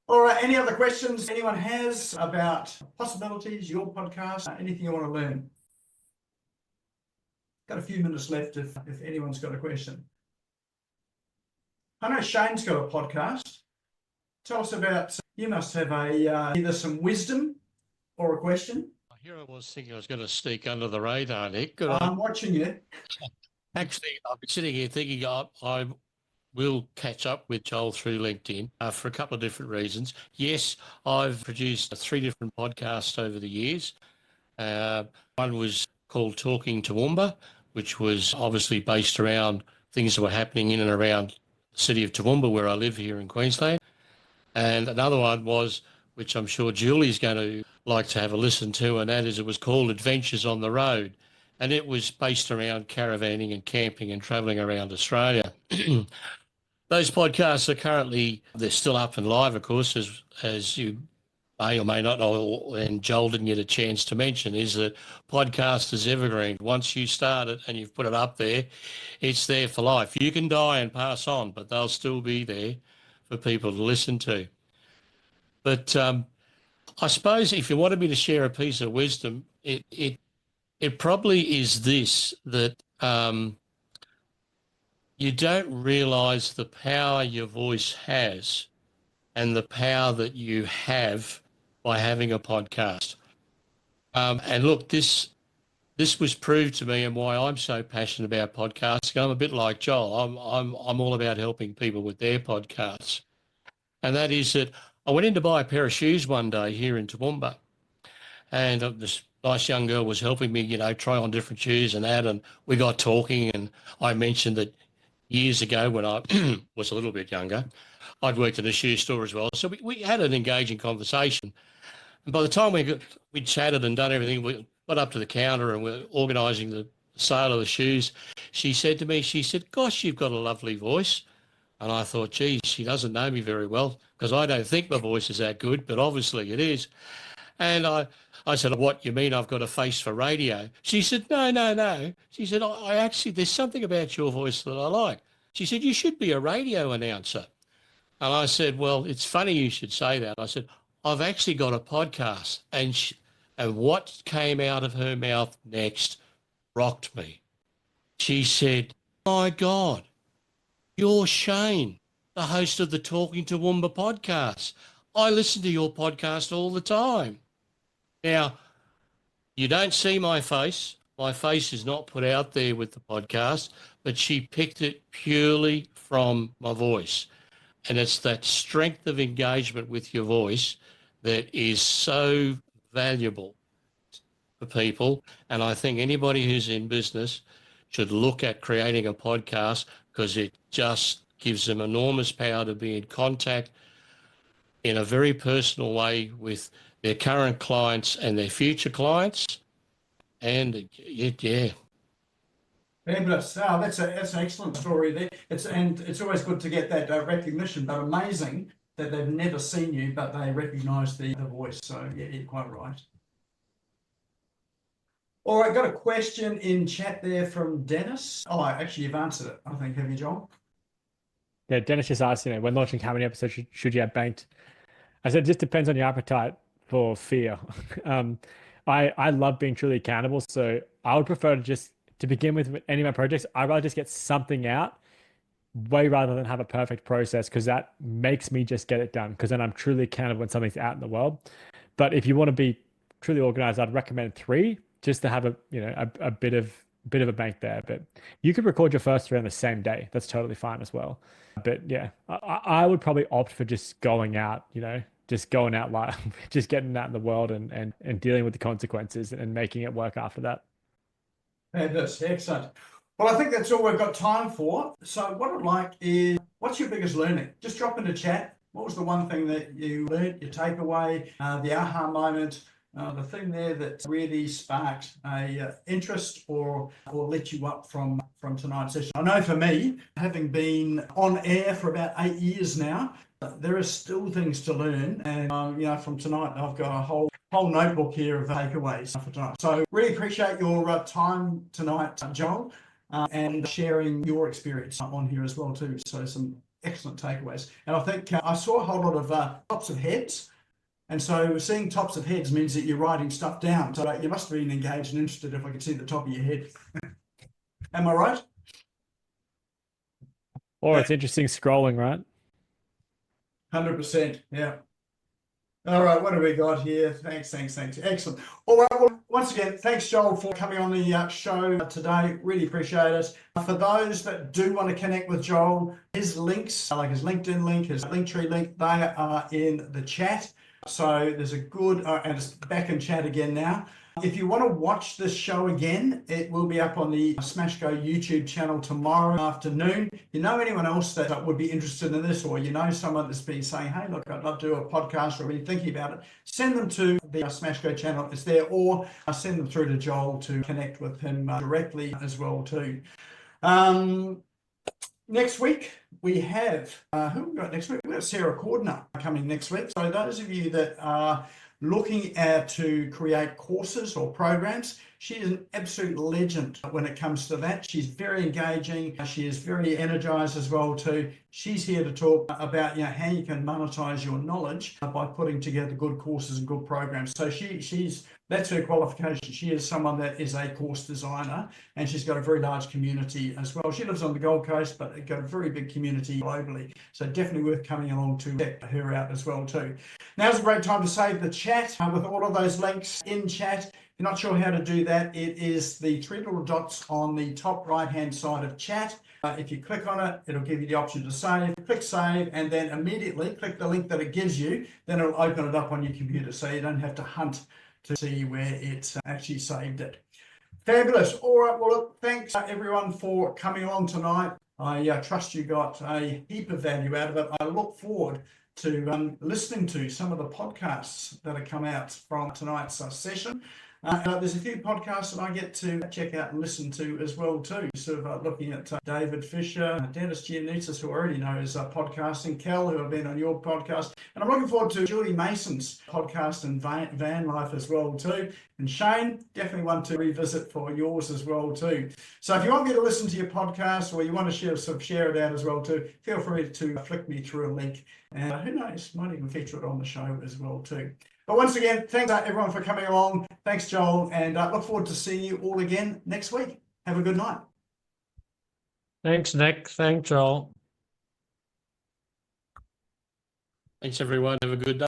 All right. Any other questions anyone has about possibilities, your podcast, anything you want to learn? Got a few minutes left if anyone's got a question. I know Shane's got a podcast. Tell us about, you must have either some wisdom or a question. Here I was thinking I was going to sneak under the radar, Nick. Good I'm watching you. Actually, I've been sitting here thinking I will catch up with Joel through LinkedIn for a couple of different reasons. Yes, I've produced 3 different podcasts over the years. One was called Talking Toowoomba, which was obviously based around things that were happening in and around the city of Toowoomba, where I live here in Queensland. And another one was, which I'm sure Julie's going to like to have a listen to, and that is, it was called Adventures on the Road. And it was based around caravanning and camping and travelling around Australia. Those podcasts are currently, they're still up and live, of course, as you may or may not know, and Joel didn't get a chance to mention, is that podcast is evergreen. Once you start it and you've put it up there, it's there for life. You can die and pass on, but they'll still be there for people to listen to. But I suppose if you wanted me to share a piece of wisdom, it probably is this, that you don't realise the power your voice has and the power that you have by having a podcast. And look, this was proved to me, and why I'm so passionate about podcasting. I'm a bit like Joel. I'm all about helping people with their podcasts. And that is that I went in to buy a pair of shoes one day here in Toowoomba, and this nice young girl was helping me, try on different shoes and that, and we got talking, and I mentioned that years ago when I was a little bit younger, I'd worked in a shoe store as well. So we had an engaging conversation. And by the time we'd chatted and done everything, we got up to the counter and we're organising the sale of the shoes. She said to me, "Gosh, you've got a lovely voice." And I thought, geez, she doesn't know me very well, because I don't think my voice is that good, but obviously it is. And I said, "What, you mean I've got a face for radio?" She said, No. She said, I actually, there's something about your voice that I like. She said, "You should be a radio announcer." And I said, "Well, it's funny you should say that." I said, "I've actually got a podcast." And what came out of her mouth next rocked me. She said, "My God, you're Shane, the host of the Talking Toowoomba podcast. I listen to your podcast all the time." Now, you don't see my face. My face is not put out there with the podcast, but she picked it purely from my voice. And it's that strength of engagement with your voice that is so valuable for people. And I think anybody who's in business should look at creating a podcast, because it just gives them enormous power to be in contact in a very personal way with their current clients and their future clients. And yeah. Fabulous. Oh, that's an excellent story there. It's always good to get that recognition, but amazing that they've never seen you, but they recognise the voice. So yeah, you're quite right. All right, got a question in chat there from Dennis. Oh, actually, you've answered it, I think, have you, Joel? Yeah, Dennis just asked, when launching, how many episodes should you have banked? I said, it just depends on your appetite for fear. I love being truly accountable, so I would prefer to just to begin with any of my projects, I'd rather just get something out way rather than have a perfect process, because that makes me just get it done, because then I'm truly accountable when something's out in the world. But if you want to be truly organized, I'd recommend 3 just to have a bit of a bank there. But you could record your first 3 on the same day. That's totally fine as well. But yeah, I would probably opt for just going out, just going out live, just getting out in the world and dealing with the consequences and making it work after that. That's excellent. Well, I think that's all we've got time for. So what I'd like is, what's your biggest learning? Just drop into chat. What was the one thing that you learned, your takeaway, the aha moment, the thing there that really sparked a interest or lit you up from tonight's session? I know for me, having been on air for about 8 years now, there are still things to learn. And, from tonight, I've got a whole notebook here of takeaways for tonight. So really appreciate your time tonight, Joel, and sharing your experience on here as well too. So some excellent takeaways. And I think I saw a whole lot of tops of heads. And so seeing tops of heads means that you're writing stuff down. So you must have been engaged and interested if I could see the top of your head. Am I right? Or it's interesting scrolling, right? 100%. Yeah. All right. What have we got here? Thanks. Excellent. All right. Well, once again, thanks, Joel, for coming on the show today. Really appreciate it. For those that do want to connect with Joel, his links, like his LinkedIn link, his Linktree link, they are in the chat. So there's a good, and it's back in chat again now. If you want to watch this show again, it will be up on the Smash Go YouTube channel tomorrow afternoon. You know anyone else that would be interested in this, or you know someone that's been saying, hey, look, I'd love to do a podcast, or been thinking about it, send them to the Smash Go channel. It's there, or send them through to Joel to connect with him directly as well too. Next week, we have, who have we got next week? We've got Sarah Cordner coming next week. So those of you that are looking to create courses or programs, she is an absolute legend when it comes to that. She's very engaging. She is very energized as well too. She's here to talk about how you can monetize your knowledge by putting together good courses and good programs. So that's her qualification. She is someone that is a course designer, and she's got a very large community as well. She lives on the Gold Coast, but got a very big community globally. So definitely worth coming along to check her out as well too. Now's a great time to save the chat with all of those links in chat. If you're not sure how to do that, it is the 3 little dots on the top right-hand side of chat. If you click on it, it'll give you the option to save. Click save, and then immediately click the link that it gives you. Then it'll open it up on your computer, so you don't have to hunt to see where it's actually saved it. Fabulous. All right. Well, look, thanks everyone for coming along tonight. I trust you got a heap of value out of it. I look forward to listening to some of the podcasts that have come out from tonight's session. There's a few podcasts that I get to check out and listen to as well too. Sort of looking at David Fisher, Dennis Giannitsis, who I already know is podcasting, Cal, who have been on your podcast, and I'm looking forward to Julie Mason's podcast and van life as well too. And Shane, definitely want to revisit for yours as well too. So if you want me to listen to your podcast, or you want to share it out as well too, feel free to flick me through a link, and who knows, might even feature it on the show as well too. But once again, thanks everyone for coming along. Thanks, Joel, and look forward to seeing you all again next week. Have a good night. Thanks, Nick. Thanks, Joel. Thanks, everyone. Have a good day.